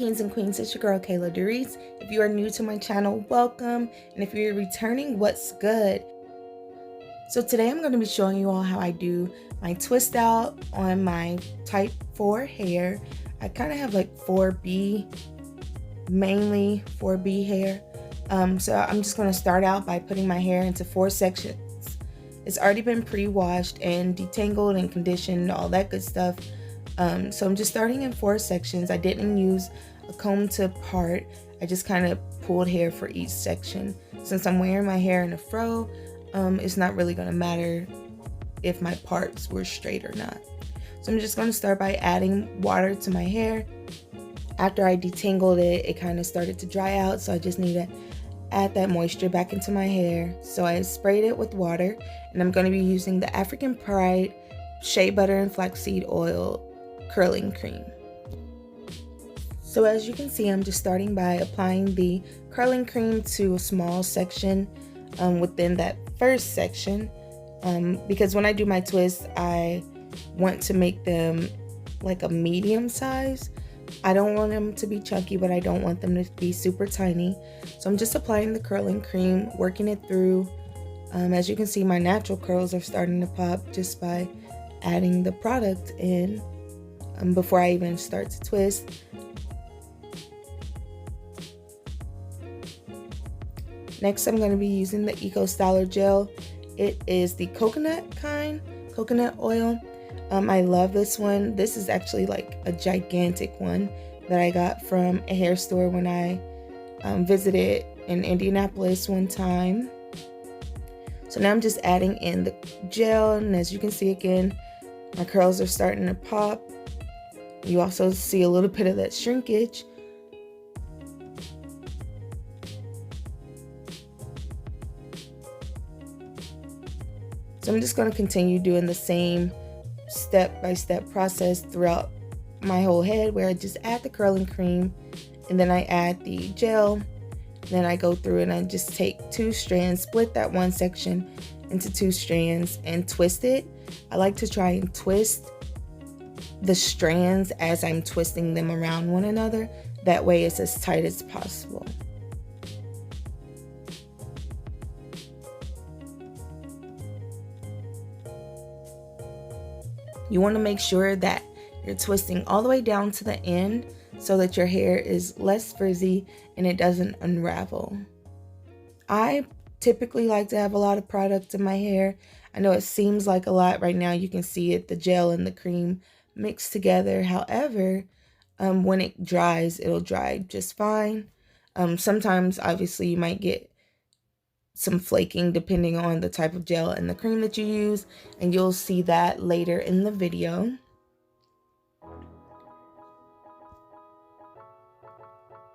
kings and queens, it's your girl Kayla Doris. If you are new to my channel, welcome, and if you're returning, what's good? So today I'm going to be showing you all how I do my twist out on my type 4 hair. I kind of have like 4B, mainly 4B hair. So I'm just going to start out by putting my hair into 4 sections. It's already been pre-washed and detangled and conditioned, all that good stuff. So I'm just starting in 4 sections. I didn't use a comb to part. I just kind of pulled hair for each section. Since I'm wearing my hair in a fro, it's not really going to matter if my parts were straight or not. So I'm just going to start by adding water to my hair. After I detangled it, it kind of started to dry out, so I just need to add that moisture back into my hair. So I sprayed it with water, and I'm going to be using the African Pride Shea Butter and Flaxseed Oil Curling Cream. So as you can see, I'm just starting by applying the curling cream to a small section within that first section, because when I do my twists, I want to make them like a medium size. I don't want them to be chunky, but I don't want them to be super tiny. So I'm just applying the curling cream, working it through. As you can see, my natural curls are starting to pop just by adding the product in before I even start to twist. Next, I'm going to be using the Eco Styler Gel. It is the coconut kind, coconut oil. I love this one. This is actually like a gigantic one that I got from a hair store when I visited in Indianapolis one time. So now I'm just adding in the gel, and as you can see again, my curls are starting to pop. You also see a little bit of that shrinkage. So I'm just going to continue doing the same step-by-step process throughout my whole head, where I just add the curling cream and then I add the gel. Then I go through and I just take 2 strands, split that one section into 2 strands and twist it. I like to try and twist the strands as I'm twisting them around one another. That way it's as tight as possible. You want to make sure that you're twisting all the way down to the end so that your hair is less frizzy and it doesn't unravel. I typically like to have a lot of product in my hair. I know it seems like a lot right now. You can see it, the gel and the cream mixed together. However, when it dries, it'll dry just fine. Sometimes, obviously, you might get some flaking depending on the type of gel and the cream that you use, and you'll see that later in the video.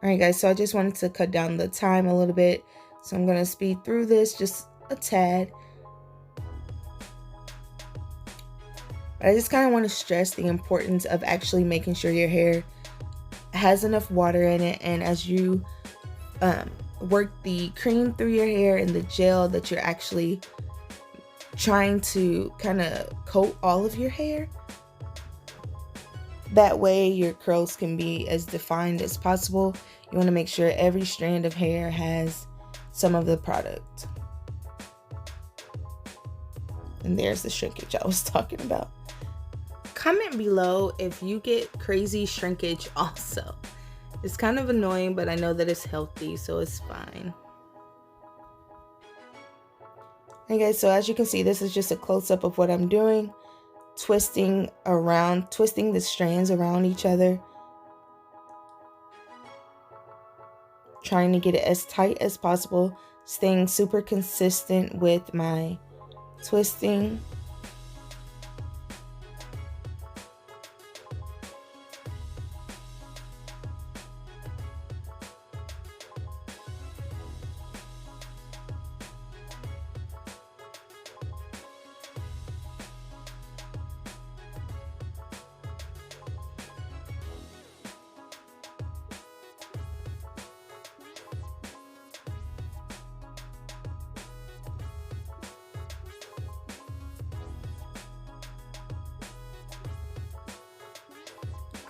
Alright guys, so I just wanted to cut down the time a little bit, so I'm going to speed through this just a tad. But I just kind of want to stress the importance of actually making sure your hair has enough water in it, and as you work the cream through your hair and the gel, that you're actually trying to kind of coat all of your hair. That way your curls can be as defined as possible. You want to make sure every strand of hair has some of the product. And there's the shrinkage I was talking about. Comment below if you get crazy shrinkage also. It's kind of annoying, but I know that it's healthy, so it's fine. Hey guys, so as you can see, this is just a close-up of what I'm doing. Twisting the strands around each other. Trying to get it as tight as possible. Staying super consistent with my twisting.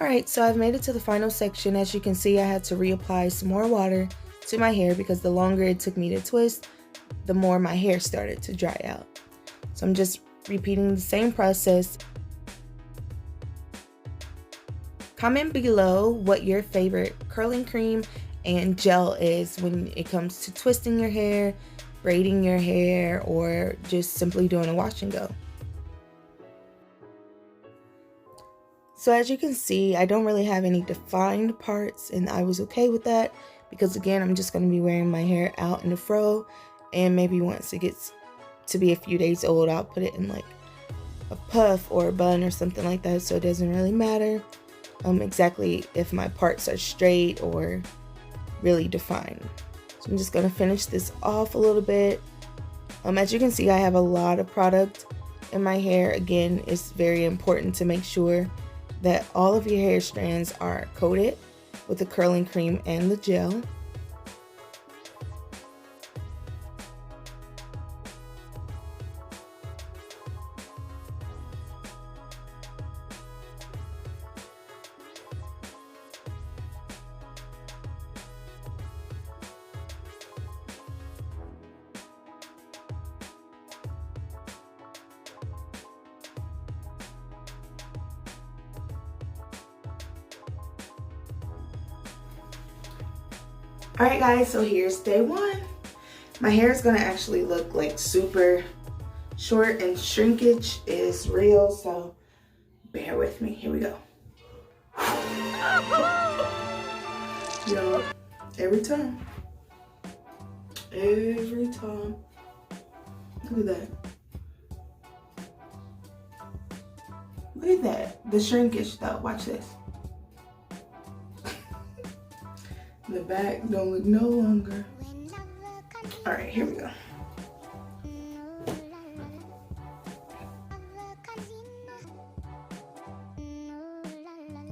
Alright, so I've made it to the final section. As you can see, I had to reapply some more water to my hair because the longer it took me to twist, the more my hair started to dry out. So I'm just repeating the same process. Comment below what your favorite curling cream and gel is when it comes to twisting your hair, braiding your hair, or just simply doing a wash and go. So as you can see, I don't really have any defined parts, and I was okay with that because again, I'm just going to be wearing my hair out in a fro, and maybe once it gets to be a few days old, I'll put it in like a puff or a bun or something like that, so it doesn't really matter exactly if my parts are straight or really defined. So I'm just going to finish this off a little bit. As you can see, I have a lot of product in my hair. Again, it's very important to make sure that all of your hair strands are coated with the curling cream and the gel. Alright guys, so here's day one. My hair is gonna actually look like super short and shrinkage is real, so bear with me. Here we go. Yo, every time. Look at that. Look at that. The shrinkage though, watch this. The back don't look no longer. All right, here we go.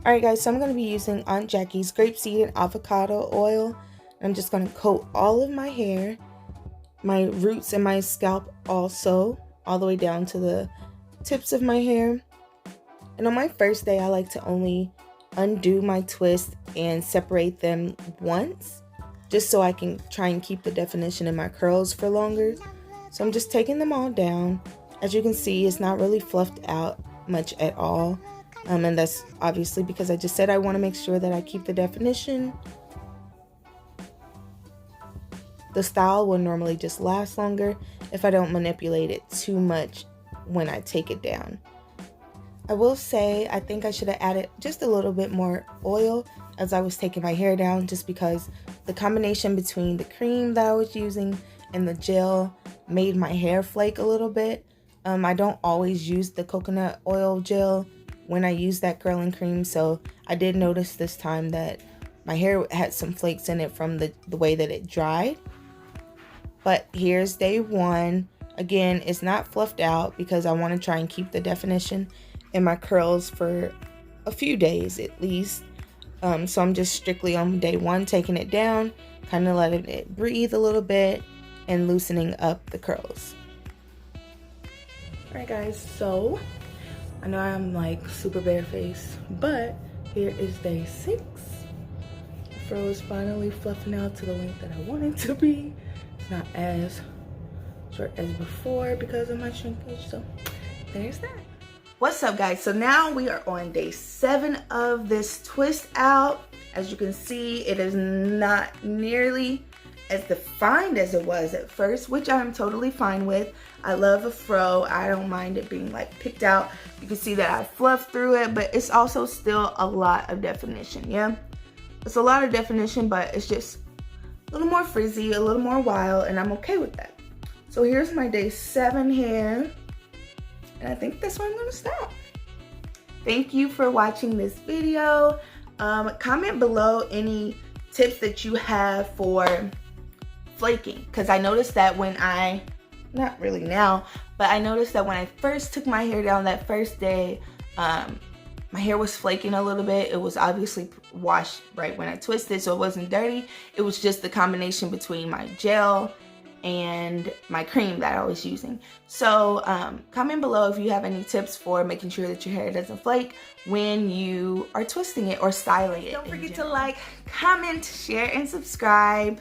All right guys, so I'm gonna be using Aunt Jackie's grapeseed and avocado oil. I'm just gonna coat all of my hair, my roots and my scalp also, all the way down to the tips of my hair. And on my first day, I like to only undo my twist and separate them once, just so I can try and keep the definition in my curls for longer. So I'm just taking them all down. As you can see, it's not really fluffed out much at all, and that's obviously because I just said I want to make sure that I keep the definition. The style will normally just last longer if I don't manipulate it too much when I take it down. I will say I think I should have added just a little bit more oil as I was taking my hair down, just because the combination between the cream that I was using and the gel made my hair flake a little bit. I don't always use the coconut oil gel when I use that curling cream, so I did notice this time that my hair had some flakes in it from the way that it dried. But here's day one. Again, it's not fluffed out because I want to try and keep the definition in my curls for a few days at least. So I'm just strictly on day one taking it down, kind of letting it breathe a little bit and loosening up the curls. Alright guys, so I know I'm like super barefaced, but here is day 6. The fro is finally fluffing out to the length that I want it to be. It's not as short as before because of my shrinkage, so there's that. What's up guys, so now we are on day 7 of this twist out. As you can see, it is not nearly as defined as it was at first, which I'm totally fine with. I love a fro. I don't mind it being like picked out. You can see that I fluffed through it, but it's also still a lot of definition. Yeah, it's a lot of definition, but it's just a little more frizzy, a little more wild, and I'm okay with that. So here's my day 7 hair. And I think that's where I'm going to stop. Thank you for watching this video. Comment below any tips that you have for flaking, because I noticed that when not really now, but I noticed that when I first took my hair down that first day, my hair was flaking a little bit. It was obviously washed right when I twisted, so it wasn't dirty. It was just the combination between my gel and my cream that I was using. So comment below if you have any tips for making sure that your hair doesn't flake when you are twisting it or styling it. Don't forget to like, comment, share, and subscribe.